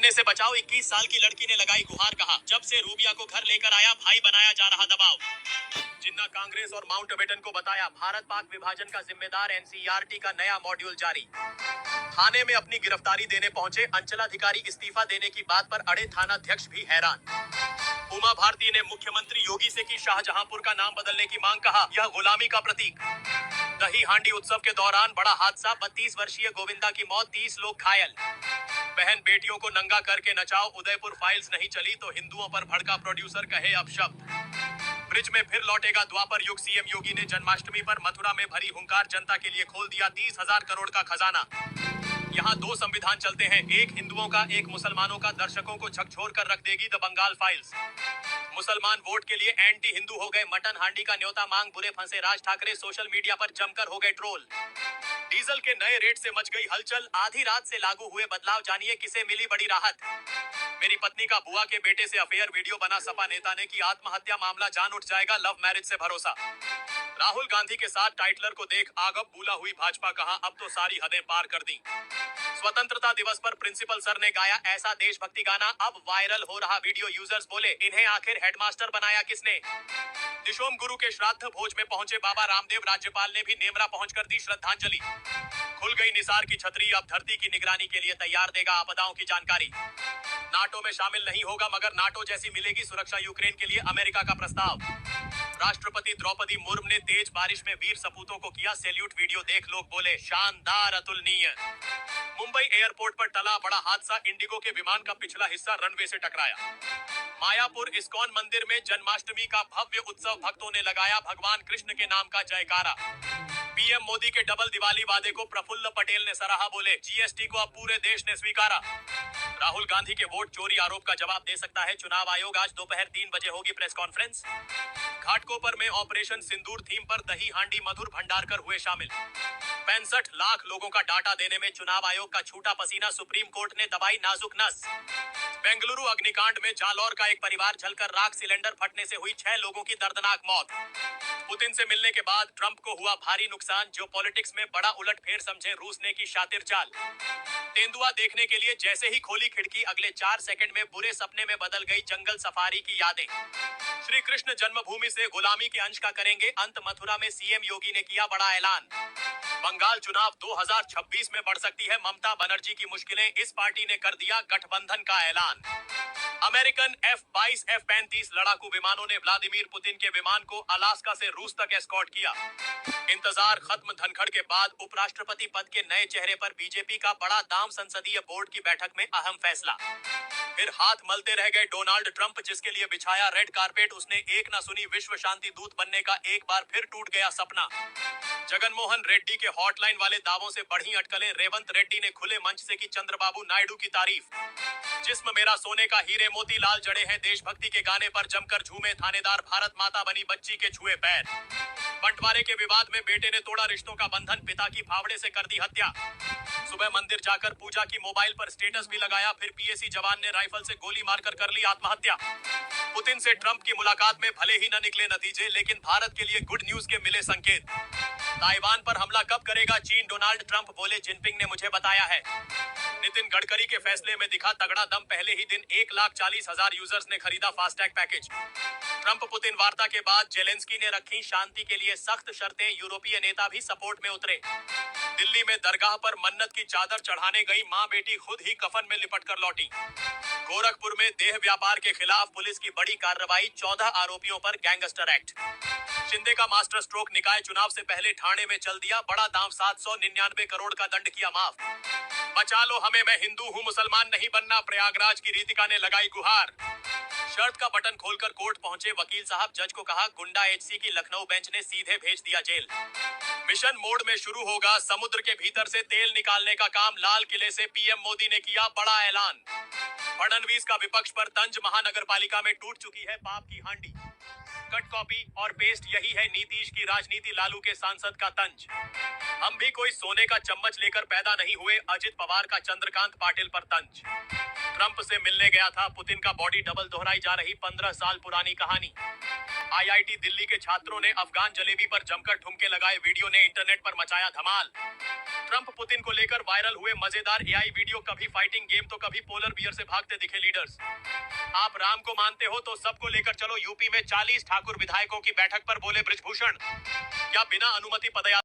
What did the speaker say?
बनने से बचाओ, 21 साल की लड़की ने लगाई गुहार, कहा जब से रूबिया को घर लेकर आया भाई बनाया जा रहा दबाव। जिन्ना कांग्रेस और माउंटबेटन को बताया भारत पाक विभाजन का जिम्मेदार, एनसीईआरटी का नया मॉड्यूल जारी। थाने में अपनी गिरफ्तारी देने पहुंचे अंचलाधिकारी इस्तीफा देने की बात पर अड़े थानाध्यक्ष भी हैरान। उमा भारती ने मुख्यमंत्री योगी से की शाहजहांपुर का नाम बदलने की मांग, कहा यह गुलामी का प्रतीक। दही हांडी उत्सव के दौरान बड़ा हादसा, 32 वर्षीय गोविंदा की मौत, 30 लोग घायल। बहन बेटियों को नंगा करके नचाओ, उदयपुर फाइल्स नहीं चली तो हिंदुओं पर भड़का प्रोड्यूसर, कहे अपशब्द। ब्रिज में फिर लौटेगा द्वापर युग, सीएम योगी ने जन्माष्टमी पर मथुरा में भरी हुंकार, जनता के लिए खोल दिया 30,000 करोड़ का खजाना। यहाँ 2 संविधान चलते हैं, एक हिंदुओं का एक मुसलमानों का, दर्शकों को झकझोर कर रख देगी द बंगाल फाइल्स। मुसलमान वोट के लिए एंटी हिंदू हो गए, मटन हांडी का न्योता मांग बुरे फंसे राज ठाकरे, सोशल मीडिया पर जमकर हो गए ट्रोल। डीजल के नए रेट से मच गई हलचल, आधी रात से लागू हुए बदलाव, जानिए किसे मिली बड़ी राहत। मेरी पत्नी का बुआ के बेटे से अफेयर, वीडियो बना सपा नेता ने की आत्महत्या, मामला जान उठ जाएगा, लव मैरिज से भरोसा। राहुल गांधी के साथ टाइटलर को देख आगब भूला हुई भाजपा, कहा अब तो सारी हदें पार कर दी। स्वतंत्रता दिवस पर प्रिंसिपल सर ने गाया ऐसा देशभक्ति गाना, अब वायरल हो रहा वीडियो, यूजर्स बोले इन्हें आखिर हेडमास्टर बनाया किसने। दिशोम गुरु के श्राद्ध भोज में पहुंचे बाबा रामदेव, राज्यपाल ने भी नेमरा पहुंचकर दी श्रद्धांजलि। खुल गई निसार की छतरी, अब धरती की निगरानी के लिए तैयार, देगा आपदाओं की जानकारी। नाटो में शामिल नहीं होगा मगर नाटो जैसी मिलेगी सुरक्षा, यूक्रेन के लिए अमेरिका का प्रस्ताव। राष्ट्रपति द्रौपदी मुर्मू ने तेज बारिश में वीर सपूतों को किया सैल्यूट, वीडियो देख लोग बोले शानदार, अतुलनीय। मुंबई एयरपोर्ट पर टला बड़ा हादसा, इंडिगो के विमान का पिछला हिस्सा रनवे से टकराया। मायापुर इस्कॉन मंदिर में जन्माष्टमी का भव्य उत्सव, भक्तों ने लगाया भगवान कृष्ण के नाम का जयकारा। पीएम मोदी के डबल दिवाली वादे को प्रफुल्ल पटेल ने सराहा, बोले जीएसटी को अब पूरे देश ने स्वीकारा। राहुल गांधी के वोट चोरी आरोप का जवाब दे सकता है चुनाव आयोग, आज दोपहर 3 बजे होगी प्रेस कॉन्फ्रेंस। घाटकोपर में ऑपरेशन सिंदूर थीम पर दही हांडी मधुर भंडारकर हुए शामिल। 65 लाख लोगों का डाटा देने में चुनाव आयोग का छूटा पसीना, सुप्रीम कोर्ट ने दबाई नाजुक नस। बेंगलुरु अग्निकांड में जालौर का एक परिवार जलकर राख, सिलेंडर फटने से हुई 6 लोगों की दर्दनाक मौत। पुतिन से मिलने के बाद ट्रंप को हुआ भारी नुकसान, जो पॉलिटिक्स में बड़ा उलटफेर समझे रूस ने की शातिर चाल। तेंदुआ देखने के लिए जैसे ही खोली खिड़की, अगले 4 सेकंड में बुरे सपने में बदल गई जंगल सफारी की यादें। श्री कृष्ण जन्मभूमि से गुलामी के अंश का करेंगे अंत, मथुरा में सीएम योगी ने किया बड़ा ऐलान। बंगाल चुनाव 2026 में बढ़ सकती है ममता बनर्जी की मुश्किलें, इस पार्टी ने कर दिया गठबंधन का ऐलान। अमेरिकन F-22 F-35 लड़ाकू विमानों ने व्लादिमीर पुतिन के विमान को अलास्का से रूस तक एस्कॉर्ट किया। इंतजार खत्म, धनखड़ के बाद उपराष्ट्रपति पद के नए चेहरे पर बीजेपी का बड़ा दांव, संसदीय बोर्ड की बैठक में अहम फैसला। फिर हाथ मलते रह गए डोनाल्ड ट्रंप, जिसके लिए बिछाया रेड कारपेट उसने एक न सुनी, विश्व शांति दूत बनने का एक बार फिर टूट गया सपना। जगनमोहन रेड्डी के हॉटलाइन वाले दावों से बढ़ी अटकलें, रेवंत रेड्डी ने खुले मंच से की चंद्रबाबू नायडू की तारीफ। जिस्म मेरा सोने का हीरे मोती लाल जड़े हैं, देशभक्ति के गाने पर जमकर झूमे थानेदार, भारत माता बनी बच्ची के छुए पैर। बंटवारे के विवाद में बेटे ने तोड़ा रिश्तों का बंधन, पिता की फावड़े से कर दी हत्या। सुबह मंदिर जाकर पूजा की, मोबाइल पर स्टेटस भी लगाया, फिर पीएसी जवान ने राइफल से गोली मारकर कर ली आत्महत्या। पुतिन से ट्रंप की मुलाकात में भले ही न निकले नतीजे, लेकिन भारत के लिए गुड न्यूज के मिले संकेत। ताइवान पर हमला कब करेगा चीन, डोनाल्ड ट्रंप बोले जिनपिंग ने मुझे बताया है। नितिन गडकरी के फैसले में दिखा तगड़ा दम, पहले ही दिन 1,40,000 यूजर्स ने खरीदा फास्टैग पैकेज। ट्रंप पुतिन वार्ता के बाद जेलेंस्की ने रखी शांति के लिए सख्त शर्तें, यूरोपीय नेता भी सपोर्ट में उतरे। दिल्ली में दरगाह पर मन्नत की चादर चढ़ाने गई मां बेटी खुद ही कफन में लिपट कर लौटी। गोरखपुर में देह व्यापार के खिलाफ पुलिस की बड़ी कार्रवाई, 14 आरोपियों पर गैंगस्टर एक्ट। शिंदे का मास्टर स्ट्रोक, निकाय चुनाव से पहले ठाणे में चल दिया बड़ा दांव, 799 करोड़ का दंड किया माफ। बचा लो हमें, मैं हिंदू हूँ मुसलमान नहीं बनना, प्रयागराज की रीतिका ने लगाई गुहार। शर्ट का बटन खोलकर कोर्ट पहुंचे वकील साहब, जज को कहा गुंडा एचसी की लखनऊ बेंच ने सीधे भेज दिया जेल। मिशन मोड में शुरू होगा समुद्र के भीतर से तेल निकालने का काम, लाल किले से पीएम मोदी ने किया बड़ा ऐलान। फडणवीस का विपक्ष पर तंज, महानगरपालिका में टूट चुकी है पाप की हांडी। कट कॉपी और पेस्ट, यही है नीतीश की राजनीति, लालू के सांसद का तंज। हम भी कोई सोने का चम्मच लेकर पैदा नहीं हुए, अजित पवार का चंद्रकांत पाटिल पर तंज। ट्रंप से मिलने गया था पुतिन का बॉडी डबल, दोहराई जा रही 15 साल पुरानी कहानी। आईआईटी दिल्ली के छात्रों ने अफगान जलेबी पर जमकर ठुमके लगाए, वीडियो ने इंटरनेट पर मचाया धमाल। ट्रंप पुतिन को लेकर वायरल हुए मजेदार एआई वीडियो, कभी फाइटिंग गेम तो कभी पोलर बियर से भागते दिखे लीडर्स। आप राम को मानते हो तो सबको लेकर चलो, यूपी में 40 ठाकुर विधायकों की बैठक पर बोले बृजभूषण। क्या बिना अनुमति पदयात्रा